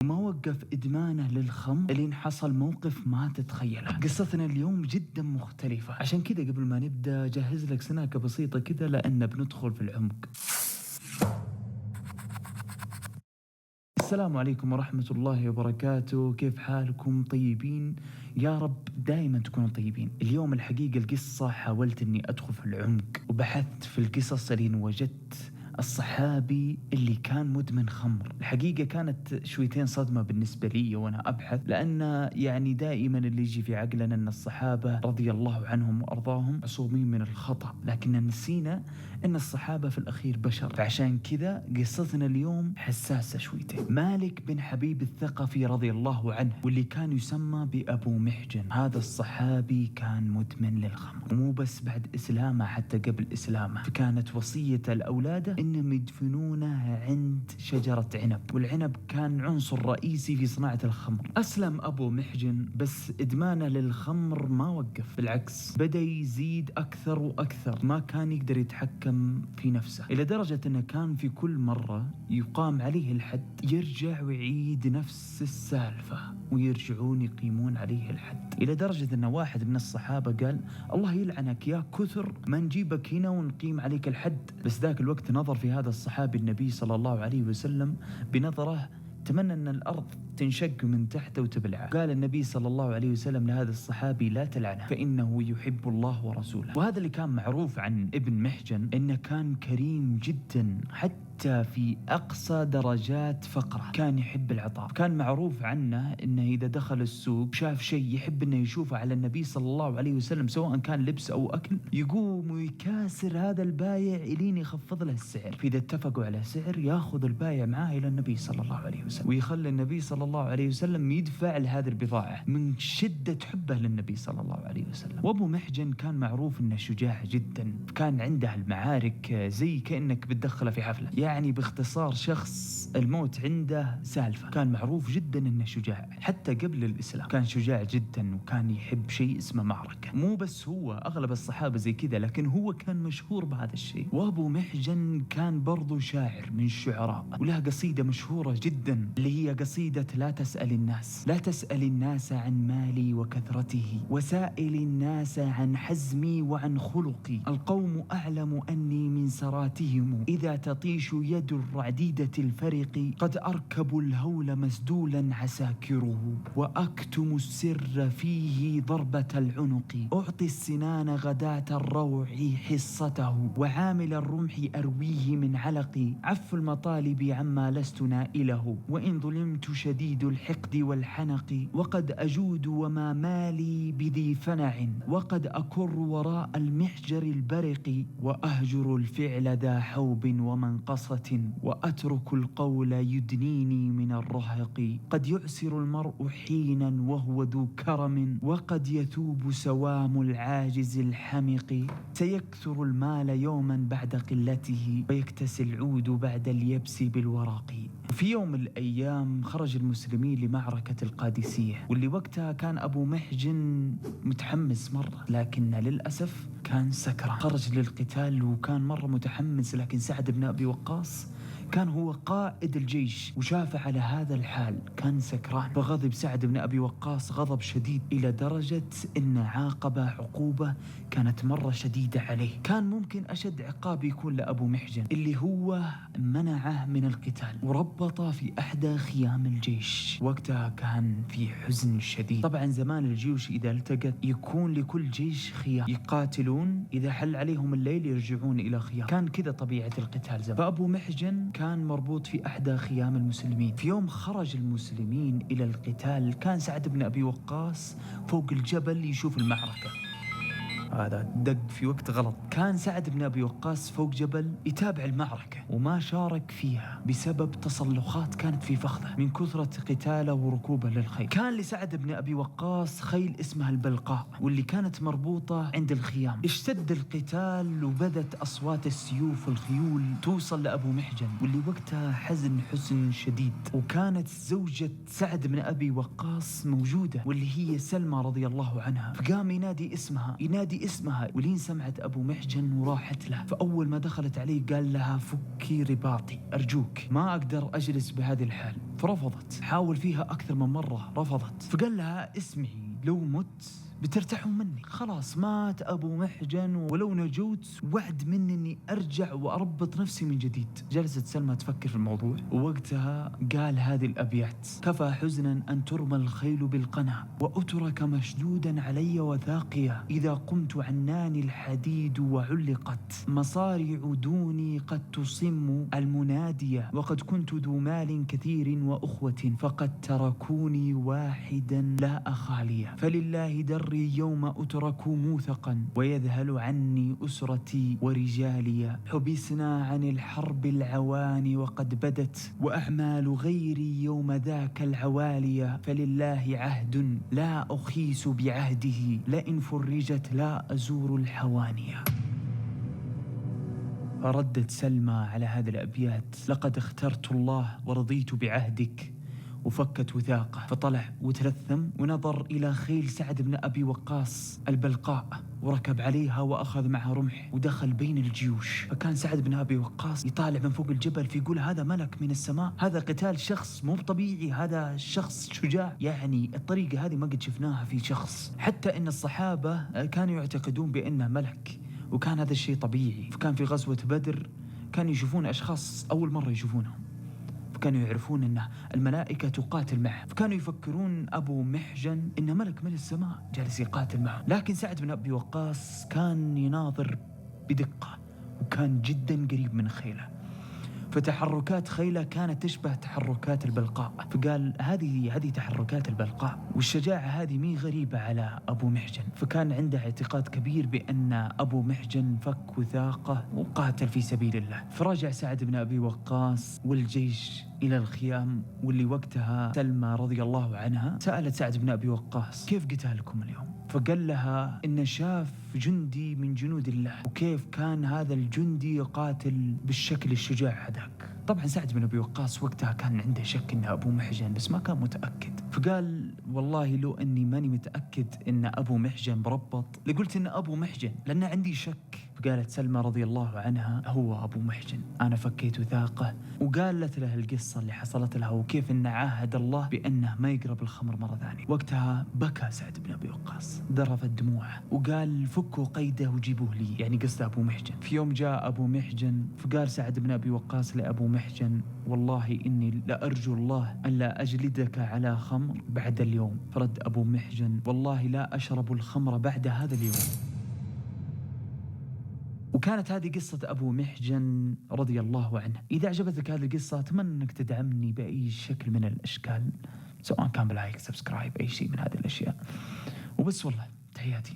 وما وقف إدمانه للخمر لين حصل موقف ما تتخيله. قصتنا اليوم جدا مختلفة، عشان كذا قبل ما نبدأ جهز لك سناكة بسيطة كذا لأن بندخل في العمق. السلام عليكم ورحمة الله وبركاته، كيف حالكم؟ طيبين؟ يا رب دائما تكونوا طيبين. اليوم الحقيقة القصة حاولت اني ادخل في العمق وبحثت في القصص لين وجدت الصحابي اللي كان مدمن خمر. الحقيقة كانت شويتين صدمة بالنسبة لي وانا ابحث، لان يعني دائما اللي يجي في عقلنا ان الصحابة رضي الله عنهم وارضاهم معصومين من الخطأ، لكن نسينا ان الصحابة في الاخير بشر. فعشان كذا قصتنا اليوم حساسة شويتين. مالك بن حبيب الثقفي رضي الله عنه، واللي كان يسمى بأبو محجن. هذا الصحابي كان مدمن للخمر، ومو بس بعد إسلامه، حتى قبل إسلامه. فكانت وصية لأولاده إنهم يدفنونه عند شجرة عنب، والعنب كان عنصر رئيسي في صناعة الخمر. أسلم أبو محجن، بس إدمانه للخمر ما وقف، بالعكس بدأ يزيد أكثر وأكثر. ما كان يقدر يتحكم في نفسه، إلى درجة أنه كان في كل مرة يقام عليه الحد يرجع ويعيد نفس السالفة، ويرجعون يقيمون عليه الحد. إلى درجة أن واحد من الصحابة قال: الله يلعنك يا كثر ما نجيبك هنا ونقيم عليك الحد. بس ذاك الوقت نظر في هذا الصحابي النبي صلى الله عليه وسلم بنظرة تمنى أن الأرض تنشق من تحته وتبلعه. قال النبي صلى الله عليه وسلم لهذا الصحابي: لا تلعنه فإنه يحب الله ورسوله. وهذا اللي كان معروف عن ابن محجن، إنه كان كريم جدا، حتى في أقصى درجات فقره كان يحب العطاء. كان معروف عنه إنه إذا دخل السوق شاف شيء يحب إنه يشوفه على النبي صلى الله عليه وسلم، سواء كان لبس أو أكل، يقوم ويكاسر هذا البايع إلين يخفض له السعر. فإذا اتفقوا على سعر ياخذ البايع معاه إلى النبي صلى الله عليه وسلم، ويخلي النبي صلى الله عليه وسلم يدفع لهذه البضاعة من شدة حبه للنبي صلى الله عليه وسلم. وأبو محجن كان معروف إنه شجاع جدا، كان عنده المعارك زي كأنك بتدخله في حفلة. يعني باختصار شخص الموت عنده سالفة. كان معروف جدا إنه شجاع، حتى قبل الإسلام كان شجاع جدا، وكان يحب شيء اسمه معركة. مو بس هو، أغلب الصحابة زي كذا، لكن هو كان مشهور بهذا الشيء. وأبو محجن كان برضو شاعر من الشعراء، وله قصيدة مشهورة جدا اللي هي قصيدة: لا تسأل الناس، لا تسأل الناس عن مالي وكثرته، وسائل الناس عن حزمي وعن خلقي. القوم أعلم أني من سراتهم، إذا تطيش يد الرعديدة الفرق، قد أركب الهول مسدولا عساكره، وأكتم السر فيه ضربة العنق. أعطي السنان غداة الروع حصته، وعامل الرمح أرويه من علقي. عف المطالب عما لست نائله، وإن ظلمت شديد الحقد والحنق. وقد أجود وما مالي بذي فنع، وقد أكر وراء المحجر البرق. وأهجر الفعل ذا حوب ومنقصة، وأترك القول يدنيني من الرهق. قد يعسر المرء حينا وهو ذو كرم، وقد يثوب سوام العاجز الحمق. سيكثر المال يوما بعد قلته، ويكتسي العود بعد اليبس بالورق. في يوم من الأيام خرج المسلمين لمعركة القادسية، واللي وقتها كان أبو محجن متحمس مرة، لكن للأسف كان سكران. خرج للقتال وكان مرة متحمس، لكن سعد بن أبي وقاص كان هو قائد الجيش، وشاف على هذا الحال كان سكران. فغضب سعد بن أبي وقاص غضب شديد، إلى درجة إن عاقبه عقوبة كانت مرة شديدة عليه. كان ممكن أشد عقاب يكون لأبو محجن، اللي هو منعه من القتال وربطه في أحدى خيام الجيش. وقتها كان في حزن شديد. طبعا زمان الجيوش إذا التقت يكون لكل جيش خيام، يقاتلون، إذا حل عليهم الليل يرجعون إلى خيام. كان كذا طبيعة القتال زمان. فأبو محجن كان مربوط في أحدى خيام المسلمين. في يوم خرج المسلمين إلى القتال، كان سعد بن أبي وقاص فوق الجبل يشوف المعركة. هذا دق في وقت غلط. كان سعد بن أبي وقاص فوق جبل يتابع المعركة، وما شارك فيها بسبب تصلخات كانت في فخذه من كثرة قتاله وركوبه للخيل. كان لسعد بن أبي وقاص خيل اسمها البلقاء، واللي كانت مربوطة عند الخيام. اشتد القتال وبدت أصوات السيوف والخيول توصل لأبو محجن، واللي وقتها حزن شديد. وكانت زوجة سعد بن أبي وقاص موجودة، واللي هي سلمى رضي الله عنها. فقام ينادي اسمها اسمها، ولين سمعت أبو محجن وراحت له. فأول ما دخلت عليه قال لها فكي رباطي أرجوك، ما أقدر أجلس بهذه الحال. فرفضت، حاول فيها أكثر من مرة رفضت. فقال لها اسمعي، لو مت بترتاحون مني. خلاص مات أبو محجن، ولو نجوت وعد مني أني أرجع وأربط نفسي من جديد. جلست سلمى تفكر في الموضوع، ووقتها قال هذه الأبيات: كفى حزنا أن ترمى الخيل بالقنا، وأترك مشدودا علي وثاقيا، إذا قمت عناني الحديد وعلقت، مصارع دوني قد تصم المنادية، وقد كنت ذو مال كثير وأخوة، فقد تركوني واحدا لا أخاليا، فلله دري يوم أترك موثقا، ويذهل عني أسرتي ورجالي، حبسنا عن الحرب العواني وقد بدت، وأعمال غيري يوم ذاك العوالي، فلله عهد لا أخيس بعهده، لئن فرجت لا أزور الحواني. فردت سلمى على هذه الأبيات: لقد اخترت الله ورضيت بعهدك، وفكت وثاقه. فطلع وتلثم ونظر إلى خيل سعد بن أبي وقاص البلقاء، وركب عليها وأخذ معها رمح ودخل بين الجيوش. فكان سعد بن أبي وقاص يطالع من فوق الجبل، فيقول هذا ملك من السماء، هذا قتال شخص مو طبيعي، هذا شخص شجاع، يعني الطريقة هذه ما قد شفناها في شخص. حتى إن الصحابة كانوا يعتقدون بأنه ملك، وكان هذا الشيء طبيعي. فكان في غزوة بدر كانوا يشوفون أشخاص أول مرة يشوفونهم، فكانوا يعرفون أن الملائكة تقاتل معه، فكانوا يفكرون أبو محجن إنه ملك من السماء جالس يقاتل معه. لكن سعد بن أبي وقاص كان يناظر بدقة، وكان جدا قريب من خيله، فتحركات خيله كانت تشبه تحركات البلقاء. فقال هذه تحركات البلقاء، والشجاعة هذه مي غريبة على أبو محجن. فكان عنده اعتقاد كبير بأن أبو محجن فك وثاقه وقاتل في سبيل الله. فرجع سعد بن أبي وقاص والجيش إلى الخيام، واللي وقتها سلمى رضي الله عنها سألت سعد بن أبي وقاص: كيف قتالكم اليوم؟ فقال لها إن شاف جندي من جنود الله، وكيف كان هذا الجندي يقاتل بالشكل الشجاع هذاك. طبعا سعد بن أبي وقاص وقتها كان عنده شك إن أبو محجن، بس ما كان متأكد. فقال: والله لو أني ماني متأكد إن أبو محجن بربط لقلت إن أبو محجن، لأن عندي شك. فقالت سلمى رضي الله عنها: هو أبو محجن، أنا فكيت وثاقه. وقالت له القصة اللي حصلت لها، وكيف إن عاهد الله بأنه ما يقرب الخمر مرة ثانية. وقتها بكى سعد بن أبي وقاص، ذرفت دموعه، وقال: فكوا قيده وجيبوه لي، يعني قصده أبو محجن. في يوم جاء أبو محجن، فقال سعد بن أبي وقاص لأبو محجن: والله إني لأرجو الله ألا أجلدك على خمر بعد اليوم. فرد أبو محجن: والله لا أشرب الخمر بعد هذا اليوم. وكانت هذه قصة أبو محجن رضي الله عنه. إذا عجبتك هذه القصة أتمنى أنك تدعمني بأي شكل من الأشكال، سواء كان بلايك، سبسكرايب، أي شيء من هذه الأشياء. وبس والله، تحياتي.